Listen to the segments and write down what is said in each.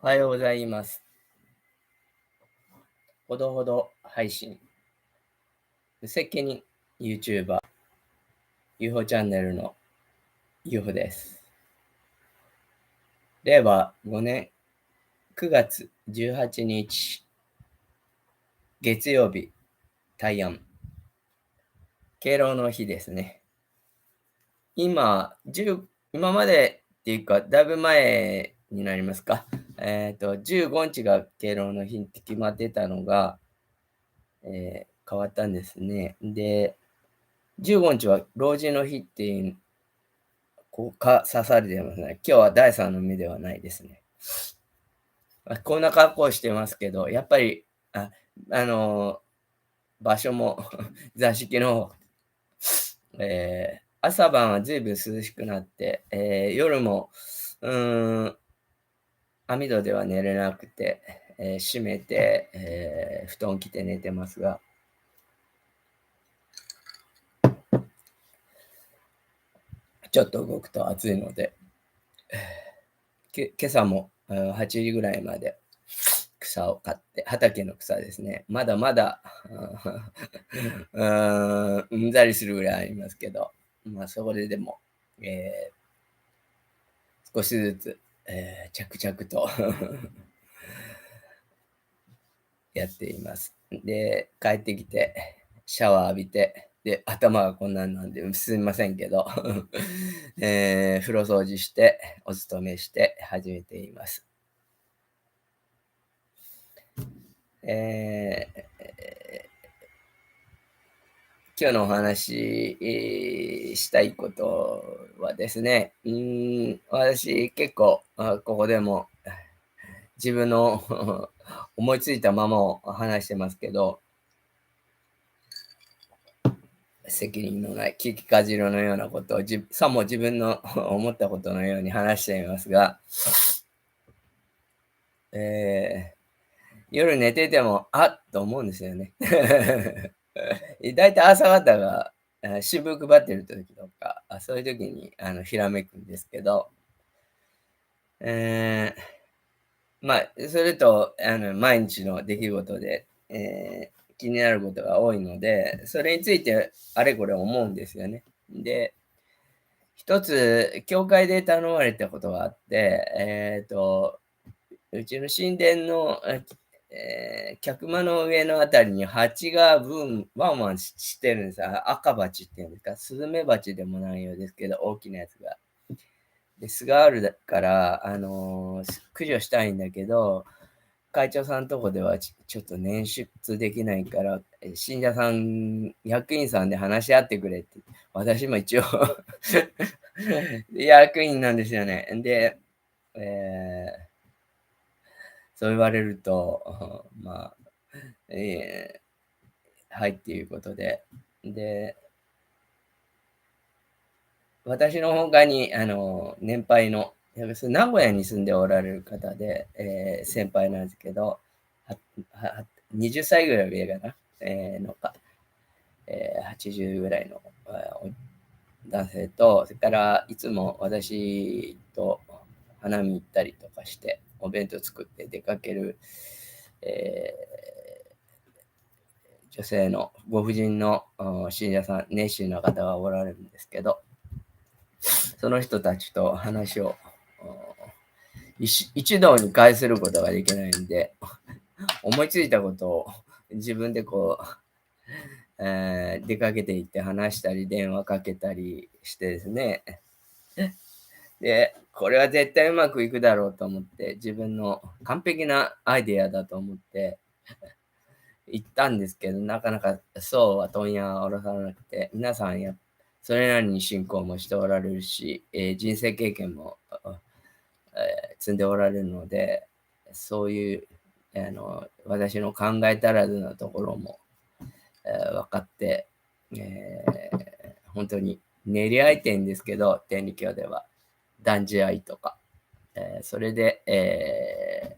おはようございます。ほどほど配信、無責任 YouTuber、UFO チャンネルの UFO です。令和5年9月18日、月曜日、大安、敬老の日ですね。今までっていうか、だいぶ前になりますか。15日が敬老の日って決まってたのが、変わったんですね。で、15日は老人の日っていう刺されてますね。今日は第3の目ではないですね。こんな格好してますけど、やっぱり、ああの、場所も座敷の、朝晩はずいぶん涼しくなって、夜も、網戸では寝れなくて、閉めて、布団着て寝てますが、ちょっと動くと暑いので、今朝も8時ぐらいまで草を買って、畑の草ですね。まだまだ、うんざりするぐらいありますけど、そこででも、少しずつ、着々とやっています。で、帰ってきて、シャワー浴びて、で、頭がこんなんなんで、すみませんけど、風呂掃除して、お勤めして始めています。えー今日のお話、したいことはですね、私結構、ここでも自分の思いついたままを話してますけど、責任のない聞きかじろのようなことをさも自分の思ったことのように話していますが、夜寝てても、あっと思うんですよね。だいたい朝方が、新聞配ってる時とか、そういう時にひらめくんですけど、えそれと毎日の出来事で、気になることが多いので、それについてあれこれ思うんですよね。で、一つ教会で頼まれたことがあって、うちの神殿の、客間の上のあたりに蜂がワンワンしてるんです。赤蜂っていうんですか、スズメバチでもないようですけど、大きなやつが。で、巣があるから、駆除したいんだけど、会長さんとこではちょっと捻出できないから、信者さん、役員さんで話し合ってくれって。私も一応役員なんですよね。で、そう言われると、はいっていうことで。で、私の他に、年配の、名古屋に住んでおられる方で、先輩なんですけど、20歳ぐらい上かな、のか、80ぐらいの男性と、それからいつも私と花見行ったりとかして、お弁当作って出かける、え女性のご婦人の信者さん、熱心な方がおられるんですけど、その人たちと話を一堂に会することができないんで、思いついたことを自分で出かけて行って話したり、電話かけたりしてですね。で、これは絶対うまくいくだろうと思って、自分の完璧なアイデアだと思って行ったんですけど、なかなかそうは問屋は下ろさなくて、皆さんそれなりに信仰もしておられるし、人生経験も、積んでおられるので、そういう私の考え足らずなところも、分かって、本当に練り合いてんですけど、天理教では断じ合いとか、それで、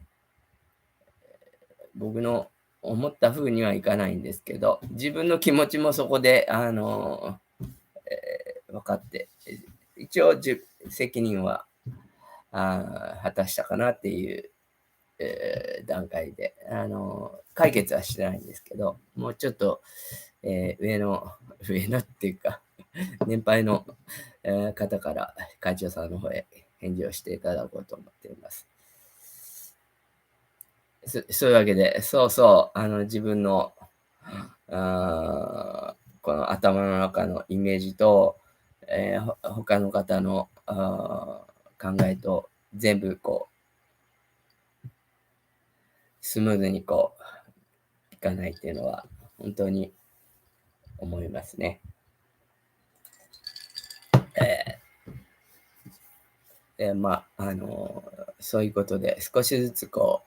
僕の思った風にはいかないんですけど、自分の気持ちもそこで分かって、一応責任は果たしたかなっていう段階で、解決はしてないんですけど、もうちょっと、上のっていうか、年配の、方から会長さんの方へ返事をしていただこうと思っています。そういうわけで、そうそう、自分の、この頭の中のイメージと、他の方の考えと全部こう、スムーズにこう、いかないっていうのは、本当に思いますね。まあ、そういうことで、少しずつこ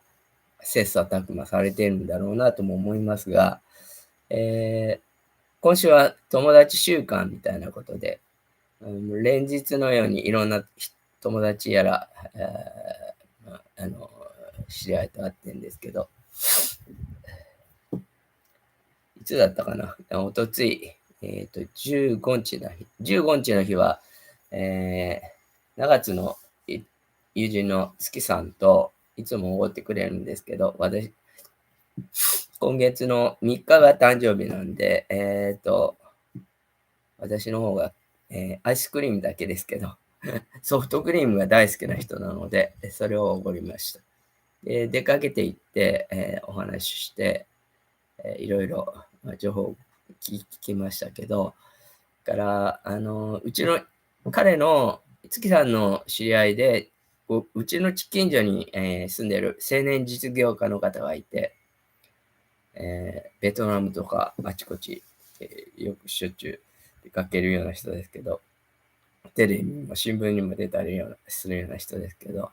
う、切磋琢磨されているんだろうなとも思いますが、えー今週は友達週間みたいなことで、連日のようにいろんな友達やら、知り合いと会ってるんですけど、いつだったかな、おとつい、15日の日、15日の日は、長津の友人の月さんといつもおごってくれるんですけど、今月の3日が誕生日なんで、私の方が、アイスクリームだけですけど、ソフトクリームが大好きな人なので、それをおごりました。で、出かけて行って、お話しして、いろいろ情報を聞きましたけど、から、うちの、彼の月さんの知り合いで、うちの近所に、住んでる青年実業家の方がいて、ベトナムとかあちこち、よくしょっちゅう出かけるような人ですけど、テレビにも新聞にも出たりするような人ですけど、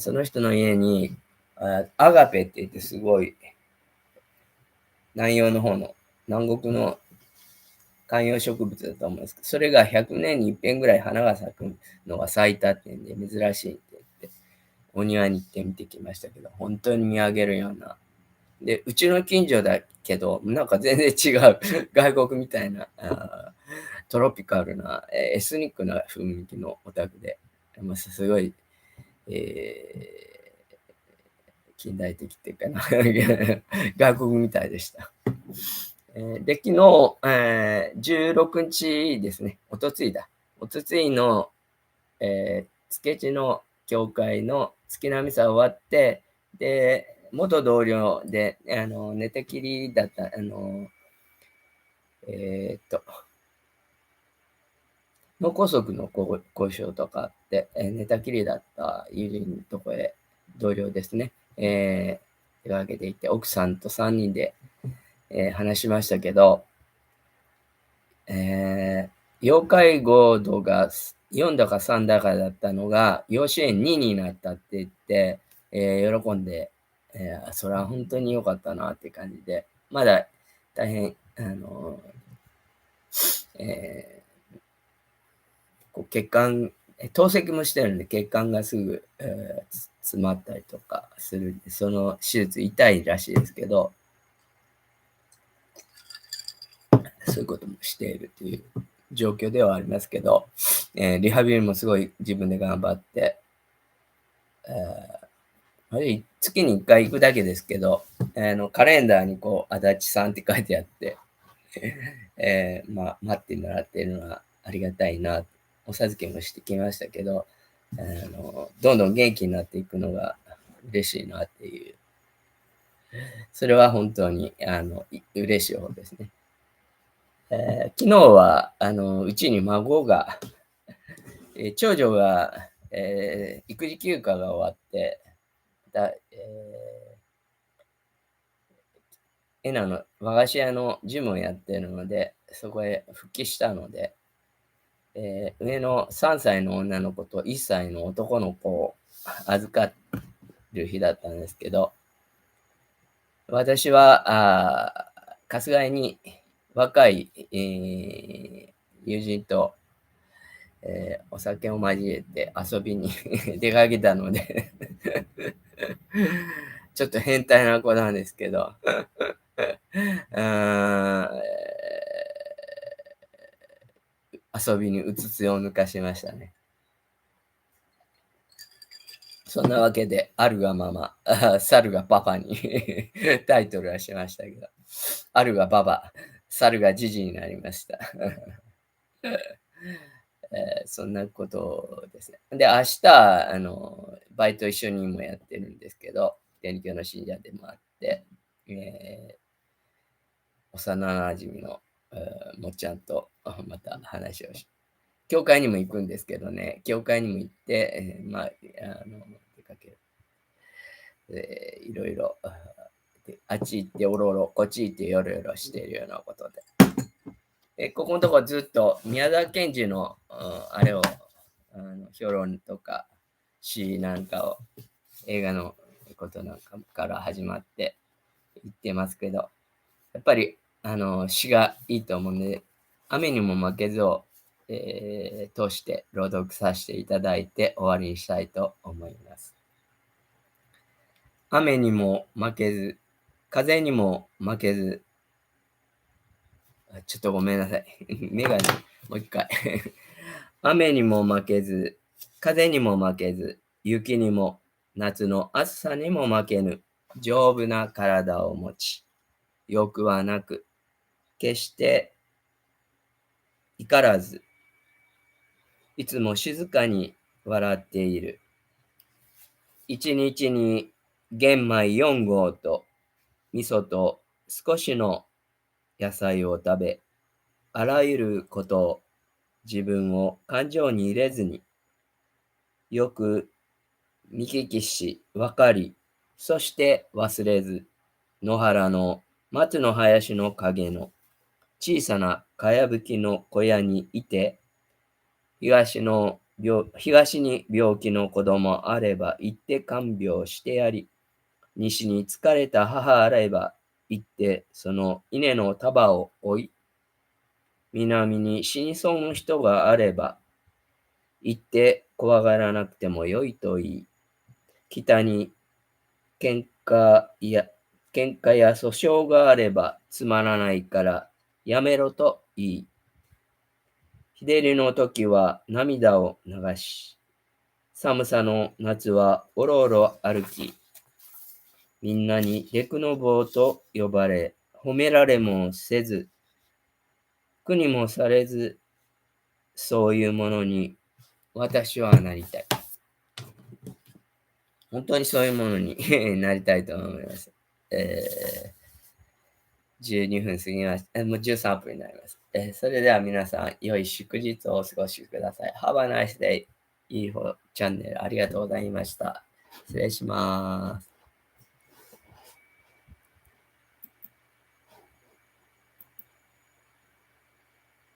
その人の家に、アガペって言ってすごい南洋の方の南国の観葉植物だと思うんですけど、それが100年に一遍ぐらい花が咲くのが咲いたっていうんで珍しいって言って、お庭に行って見てきましたけど、本当に見上げるような。で、うちの近所だけど、なんか全然違う外国みたいな、トロピカルな、エスニックな雰囲気のお宅で、すごい、近代的っていうかな外国みたいでした。で、昨日、16日ですね、おとついだ。おとついの、付地の教会の月並みさ終わって、で、元同僚で、寝てきりだった、脳梗塞の後遺症とかあって、寝たきりだった友人のとこへ、同僚ですね、出かけていて、奥さんと3人で、話しましたけど、要介護度が4だか3だかだったのが、要支援2になったって言って、喜んで、それは本当に良かったなって感じで、まだ大変、えこう血管、透析もしてるんで、血管がすぐ、詰まったりとかするんで、その手術痛いらしいですけど、そういうこともしているという状況ではありますけど、リハビリもすごい自分で頑張って、あれ月に1回行くだけですけど、カレンダーにこう、足立さんって書いてあって、待ってもらっているのはありがたいな、お授けもしてきましたけど、どんどん元気になっていくのが嬉しいなっていう、それは本当に嬉しい方ですね。昨日はうちに孫が、長女が、育児休暇が終わって、の和菓子屋の事務をやっているので、そこへ復帰したので、上の3歳の女の子と1歳の男の子を預かる日だったんですけど、私は、春日井に若い、友人と、お酒を交えて遊びに出かけたのでちょっと変態な子なんですけど遊びにうつつを抜かしましたね。そんなわけで、あるがまま、猿がパパにタイトルはしましたけど、あるがパパ、猿がジジになりました。そんなことですね。で、明日、バイト一緒にもやってるんですけど、天教の信者でもあって、幼馴染の、もっちゃんとまた話を教会にも行くんですけどね、教会にも行って、出かける。いろいろ、あっち行っておろおろ、こっち行ってよろよろしているようなことで。ここのとこずっと宮沢賢治の、あれを、評論とか詩なんかを、映画のことなんかから始まって言ってますけど、やっぱり、詩がいいと思うんで、雨にも負けずを、通して朗読させていただいて終わりにしたいと思います。雨にも負けず、風にも負けず、ちょっとごめんなさい。メガネ、もう一回。雨にも負けず、風にも負けず、雪にも、夏の暑さにも負けぬ、丈夫な体を持ち、欲はなく、決して怒らず、いつも静かに笑っている。一日に玄米4合と味噌と少しの野菜を食べ、あらゆることを自分を感情に入れずに、よく見聞きし、分かり、そして忘れず、野原の松の林の陰の小さなかやぶきの小屋にいて、東に病気の子供あれば行って看病してやり、西に疲れた母あれば行ってその稲の束を追い、南に死にそうな人があれば行って怖がらなくてもよいと言い、北に喧嘩や訴訟があればつまらないからやめろと言い、日照りの時は涙を流し、寒さの夏はおろおろ歩き、みんなにデクノボーと呼ばれ、褒められもせず、苦にもされず、そういうものに私はなりたい。本当にそういうものになりたいと思います。12分過ぎました。もう13分になります。それでは皆さん、良い祝日をお過ごしください。Have a nice day. いい方チャンネルありがとうございました。失礼します。